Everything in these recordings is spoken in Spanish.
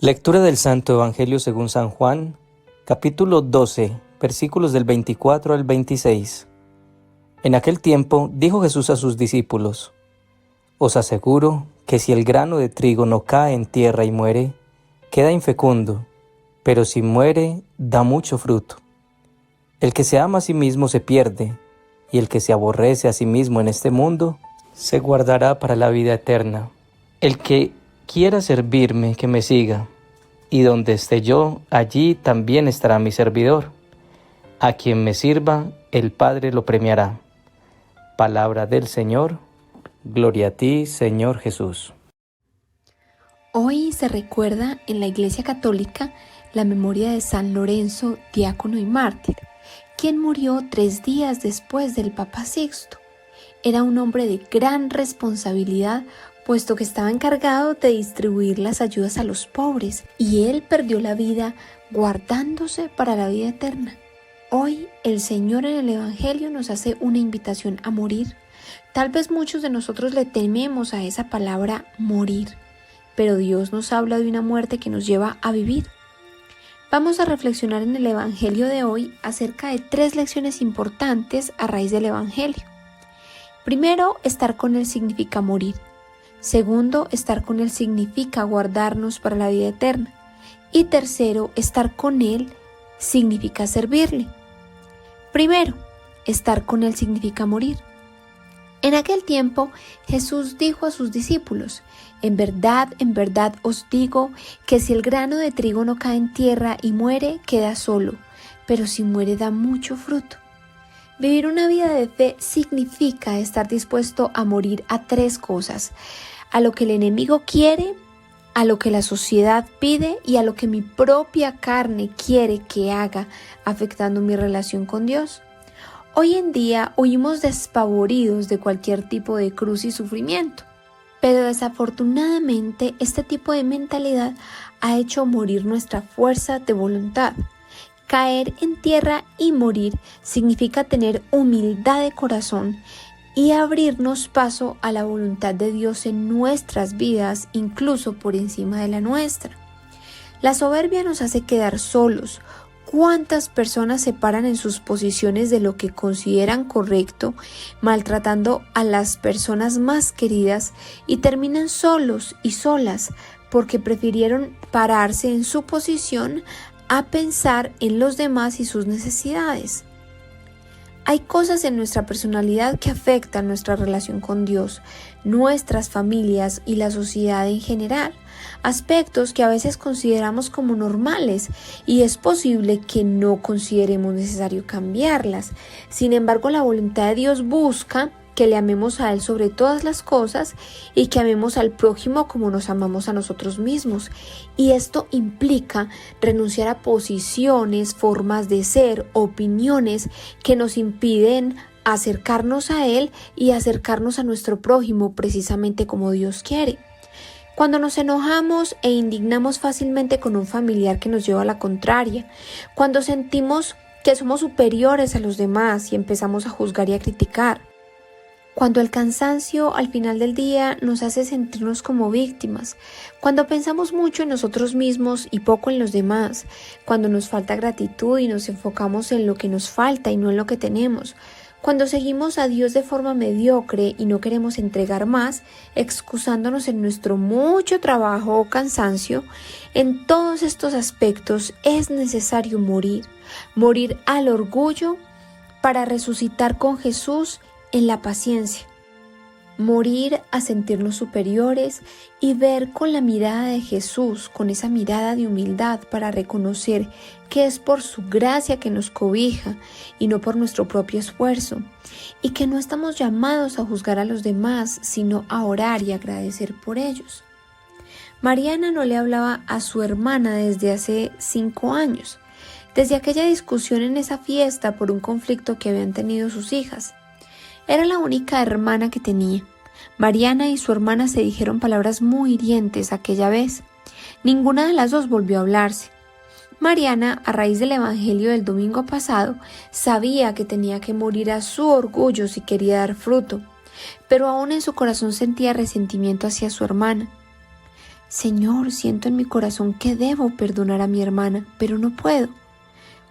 Lectura del Santo Evangelio según San Juan, capítulo 12, versículos del 24 al 26. En aquel tiempo dijo Jesús a sus discípulos: Os aseguro que si el grano de trigo no cae en tierra y muere, queda infecundo, pero si muere, da mucho fruto. El que se ama a sí mismo se pierde, y el que se aborrece a sí mismo en este mundo, se guardará para la vida eterna. El que quiera servirme, que me siga, y donde esté yo, allí también estará mi servidor. A quien me sirva, el Padre lo premiará. Palabra del Señor. Gloria a ti, Señor Jesús. Hoy se recuerda en la Iglesia Católica la memoria de San Lorenzo, diácono y mártir, quien murió 3 días después del Papa Sixto. Era un hombre de gran responsabilidad, puesto que estaba encargado de distribuir las ayudas a los pobres, y él perdió la vida guardándose para la vida eterna. Hoy el Señor en el Evangelio nos hace una invitación a morir. Tal vez muchos de nosotros le tememos a esa palabra morir, pero Dios nos habla de una muerte que nos lleva a vivir. Vamos a reflexionar en el Evangelio de hoy acerca de 3 lecciones importantes a raíz del Evangelio. Primero, estar con Él significa morir. Segundo, estar con Él significa guardarnos para la vida eterna. Y tercero, estar con Él significa servirle. Primero, estar con Él significa morir. En aquel tiempo, Jesús dijo a sus discípulos: en verdad os digo que si el grano de trigo no cae en tierra y muere, queda solo, pero si muere da mucho fruto. Vivir una vida de fe significa estar dispuesto a morir a 3 cosas: a lo que el enemigo quiere, a lo que la sociedad pide y a lo que mi propia carne quiere que haga, afectando mi relación con Dios. Hoy en día huimos despavoridos de cualquier tipo de cruz y sufrimiento, pero desafortunadamente este tipo de mentalidad ha hecho morir nuestra fuerza de voluntad. Caer en tierra y morir significa tener humildad de corazón y abrirnos paso a la voluntad de Dios en nuestras vidas, incluso por encima de la nuestra. La soberbia nos hace quedar solos. ¿Cuántas personas se paran en sus posiciones de lo que consideran correcto, maltratando a las personas más queridas, y terminan solos y solas porque prefirieron pararse en su posición a pensar en los demás y sus necesidades? Hay cosas en nuestra personalidad que afectan nuestra relación con Dios, nuestras familias y la sociedad en general, aspectos que a veces consideramos como normales y es posible que no consideremos necesario cambiarlas. Sin embargo, la voluntad de Dios busca que le amemos a Él sobre todas las cosas y que amemos al prójimo como nos amamos a nosotros mismos. Y esto implica renunciar a posiciones, formas de ser, opiniones que nos impiden acercarnos a Él y acercarnos a nuestro prójimo precisamente como Dios quiere. Cuando nos enojamos e indignamos fácilmente con un familiar que nos lleva a la contraria, cuando sentimos que somos superiores a los demás y empezamos a juzgar y a criticar, cuando el cansancio al final del día nos hace sentirnos como víctimas, cuando pensamos mucho en nosotros mismos y poco en los demás, cuando nos falta gratitud y nos enfocamos en lo que nos falta y no en lo que tenemos, cuando seguimos a Dios de forma mediocre y no queremos entregar más, excusándonos en nuestro mucho trabajo o cansancio, en todos estos aspectos es necesario morir al orgullo para resucitar con Jesús en la paciencia, morir a sentirnos superiores y ver con la mirada de Jesús, con esa mirada de humildad para reconocer que es por su gracia que nos cobija y no por nuestro propio esfuerzo, y que no estamos llamados a juzgar a los demás, sino a orar y agradecer por ellos. Mariana no le hablaba a su hermana desde hace 5 años, desde aquella discusión en esa fiesta por un conflicto que habían tenido sus hijas. Era la única hermana que tenía. Mariana y su hermana se dijeron palabras muy hirientes aquella vez. Ninguna de las dos volvió a hablarse. Mariana, a raíz del Evangelio del domingo pasado, sabía que tenía que morir a su orgullo si quería dar fruto, pero aún en su corazón sentía resentimiento hacia su hermana. Señor, siento en mi corazón que debo perdonar a mi hermana, pero no puedo.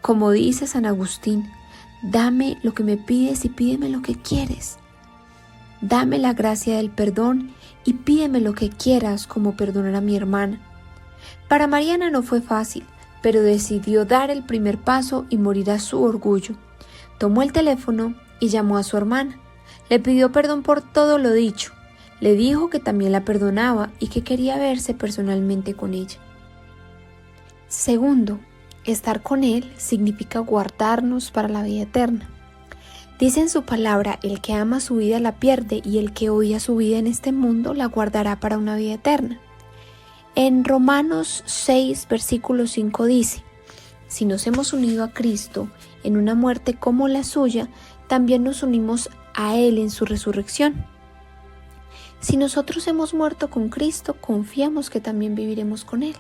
Como dice San Agustín, dame lo que me pides y pídeme lo que quieres. Dame la gracia del perdón y pídeme lo que quieras, como perdonar a mi hermana. Para Mariana no fue fácil, pero decidió dar el primer paso y morir a su orgullo. Tomó el teléfono y llamó a su hermana. Le pidió perdón por todo lo dicho. Le dijo que también la perdonaba y que quería verse personalmente con ella. Segundo, estar con Él significa guardarnos para la vida eterna. Dice en su palabra, el que ama su vida la pierde y el que odia su vida en este mundo la guardará para una vida eterna. En Romanos 6, versículo 5 dice, si nos hemos unido a Cristo en una muerte como la suya, también nos unimos a Él en su resurrección. Si nosotros hemos muerto con Cristo, confiamos que también viviremos con Él.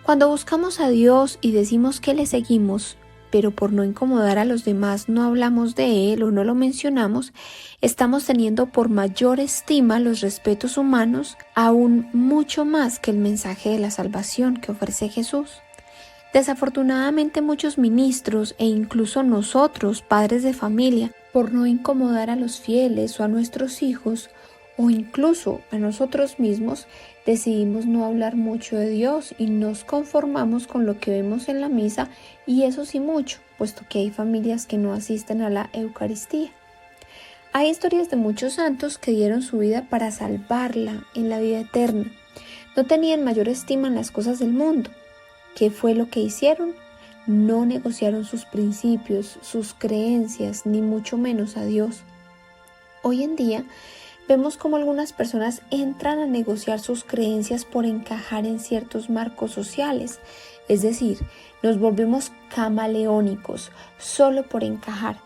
Cuando buscamos a Dios y decimos que le seguimos, pero por no incomodar a los demás no hablamos de Él o no lo mencionamos, estamos teniendo por mayor estima los respetos humanos, aún mucho más que el mensaje de la salvación que ofrece Jesús. Desafortunadamente muchos ministros e incluso nosotros, padres de familia, por no incomodar a los fieles o a nuestros hijos, o incluso a nosotros mismos, decidimos no hablar mucho de Dios y nos conformamos con lo que vemos en la misa, y eso sí mucho, puesto que hay familias que no asisten a la Eucaristía. Hay historias de muchos santos que dieron su vida para salvarla en la vida eterna. No tenían mayor estima en las cosas del mundo. ¿Qué fue lo que hicieron? No negociaron sus principios, sus creencias, ni mucho menos a Dios. Hoy en día, vemos cómo algunas personas entran a negociar sus creencias por encajar en ciertos marcos sociales, es decir, nos volvemos camaleónicos solo por encajar.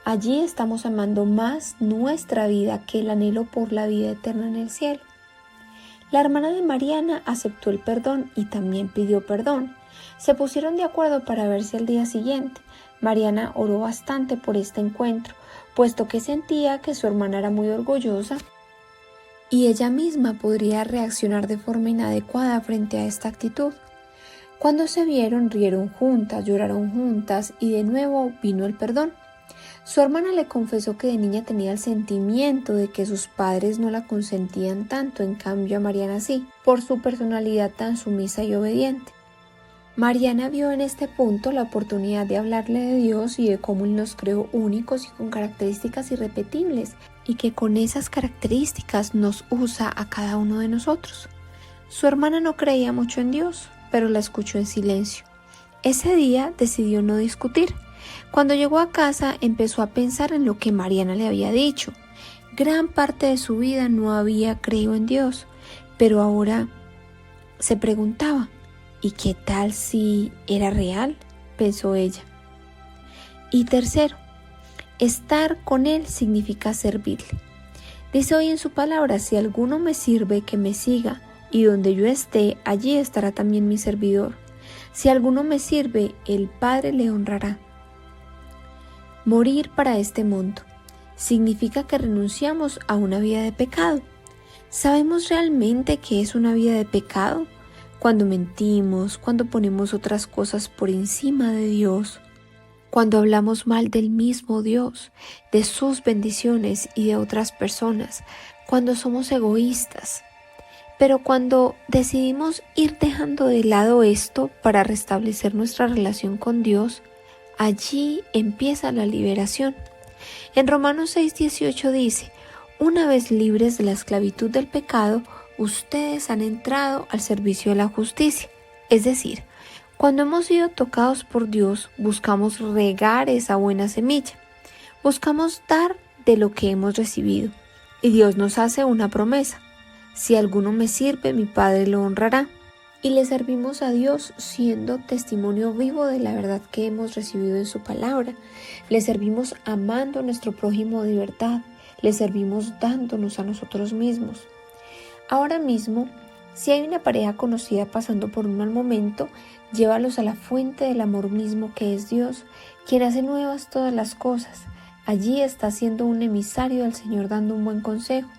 Allí estamos amando más nuestra vida que el anhelo por la vida eterna en el cielo. La hermana de Mariana aceptó el perdón y también pidió perdón. Se pusieron de acuerdo para verse al día siguiente. Mariana oró bastante por este encuentro, puesto que sentía que su hermana era muy orgullosa y ella misma podría reaccionar de forma inadecuada frente a esta actitud. Cuando se vieron, rieron juntas, lloraron juntas y de nuevo vino el perdón. Su hermana le confesó que de niña tenía el sentimiento de que sus padres no la consentían tanto, en cambio a Mariana sí, por su personalidad tan sumisa y obediente. Mariana vio en este punto la oportunidad de hablarle de Dios y de cómo Él nos creó únicos y con características irrepetibles, y que con esas características nos usa a cada uno de nosotros. Su hermana no creía mucho en Dios, pero la escuchó en silencio. Ese día decidió no discutir. Cuando llegó a casa empezó a pensar en lo que Mariana le había dicho. Gran parte de su vida no había creído en Dios, pero ahora se preguntaba, ¿y qué tal si era real?, pensó ella. Y tercero, estar con Él significa servirle. Dice hoy en su palabra, si alguno me sirve, que me siga, y donde yo esté, allí estará también mi servidor. Si alguno me sirve, el Padre le honrará. Morir para este mundo significa que renunciamos a una vida de pecado. ¿Sabemos realmente qué es una vida de pecado? Cuando mentimos, cuando ponemos otras cosas por encima de Dios, cuando hablamos mal del mismo Dios, de sus bendiciones y de otras personas, cuando somos egoístas. Pero cuando decidimos ir dejando de lado esto para restablecer nuestra relación con Dios, allí empieza la liberación. En Romanos 6:18 dice, una vez libres de la esclavitud del pecado, ustedes han entrado al servicio de la justicia. Es decir, cuando hemos sido tocados por Dios, buscamos regar esa buena semilla. Buscamos dar de lo que hemos recibido. Y Dios nos hace una promesa. Si alguno me sirve, mi Padre lo honrará. Y le servimos a Dios siendo testimonio vivo de la verdad que hemos recibido en su palabra. Le servimos amando a nuestro prójimo de verdad. Le servimos dándonos a nosotros mismos. Ahora mismo, si hay una pareja conocida pasando por un mal momento, llévalos a la fuente del amor mismo que es Dios, quien hace nuevas todas las cosas. Allí está siendo un emisario del Señor dando un buen consejo.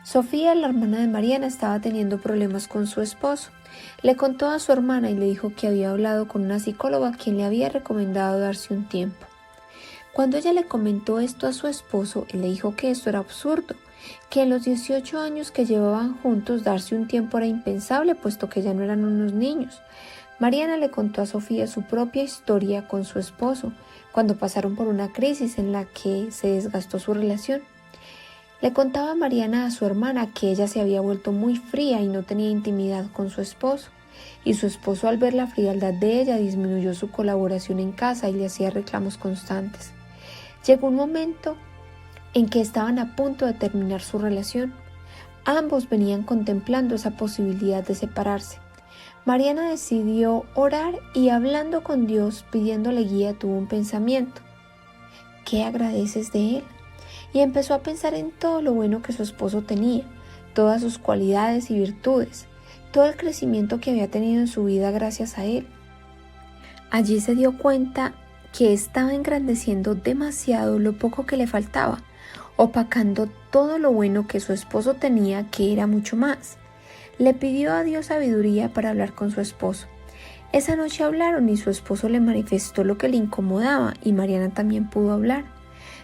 Sofía, la hermana de Mariana, estaba teniendo problemas con su esposo. Le contó a su hermana y le dijo que había hablado con una psicóloga quien le había recomendado darse un tiempo. Cuando ella le comentó esto a su esposo, él le dijo que esto era absurdo, que en los 18 años que llevaban juntos darse un tiempo era impensable, puesto que ya no eran unos niños. Mariana le contó a Sofía su propia historia con su esposo, cuando pasaron por una crisis en la que se desgastó su relación. Le contaba Mariana a su hermana que ella se había vuelto muy fría y no tenía intimidad con su esposo, y su esposo, al ver la frialdad de ella, disminuyó su colaboración en casa y le hacía reclamos constantes. Llegó un momento en que estaban a punto de terminar su relación. Ambos venían contemplando esa posibilidad de separarse. Mariana decidió orar y, hablando con Dios, pidiéndole guía, tuvo un pensamiento. ¿Qué agradeces de él? Y empezó a pensar en todo lo bueno que su esposo tenía, todas sus cualidades y virtudes, todo el crecimiento que había tenido en su vida gracias a él. Allí se dio cuenta que estaba engrandeciendo demasiado lo poco que le faltaba, opacando todo lo bueno que su esposo tenía, que era mucho más. Le pidió a Dios sabiduría para hablar con su esposo. Esa noche hablaron y su esposo le manifestó lo que le incomodaba y Mariana también pudo hablar.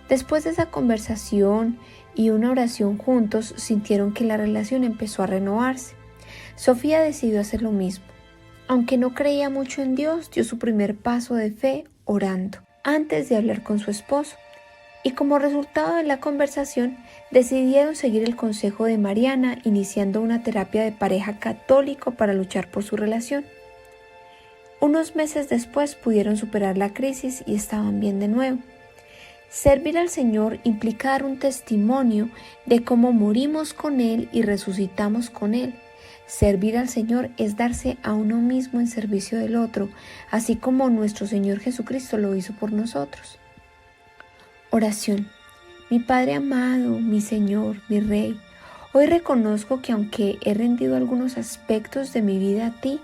Después de esa conversación y una oración juntos, sintieron que la relación empezó a renovarse. Sofía decidió hacer lo mismo. Aunque no creía mucho en Dios, dio su primer paso de fe orando, antes de hablar con su esposo. Y como resultado de la conversación, decidieron seguir el consejo de Mariana, iniciando una terapia de pareja católico para luchar por su relación. Unos meses después pudieron superar la crisis y estaban bien de nuevo. Servir al Señor implica dar un testimonio de cómo morimos con Él y resucitamos con Él. Servir al Señor es darse a uno mismo en servicio del otro, así como nuestro Señor Jesucristo lo hizo por nosotros. Oración. Mi Padre amado, mi Señor, mi Rey, hoy reconozco que aunque he rendido algunos aspectos de mi vida a ti,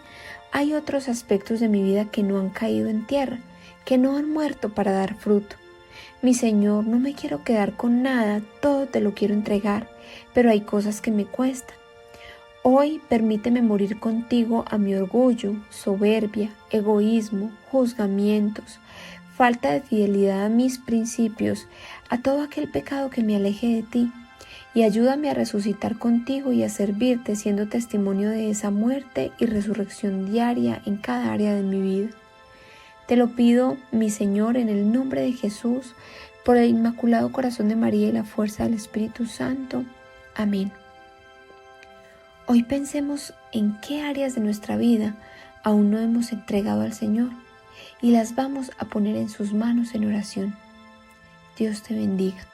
hay otros aspectos de mi vida que no han caído en tierra, que no han muerto para dar fruto. Mi Señor, no me quiero quedar con nada, todo te lo quiero entregar, pero hay cosas que me cuestan. Hoy permíteme morir contigo a mi orgullo, soberbia, egoísmo, juzgamientos, falta de fidelidad a mis principios, a todo aquel pecado que me aleje de ti, y ayúdame a resucitar contigo y a servirte siendo testimonio de esa muerte y resurrección diaria en cada área de mi vida. Te lo pido, mi Señor, en el nombre de Jesús, por el Inmaculado Corazón de María y la fuerza del Espíritu Santo. Amén. Hoy pensemos en qué áreas de nuestra vida aún no hemos entregado al Señor y las vamos a poner en sus manos en oración. Dios te bendiga.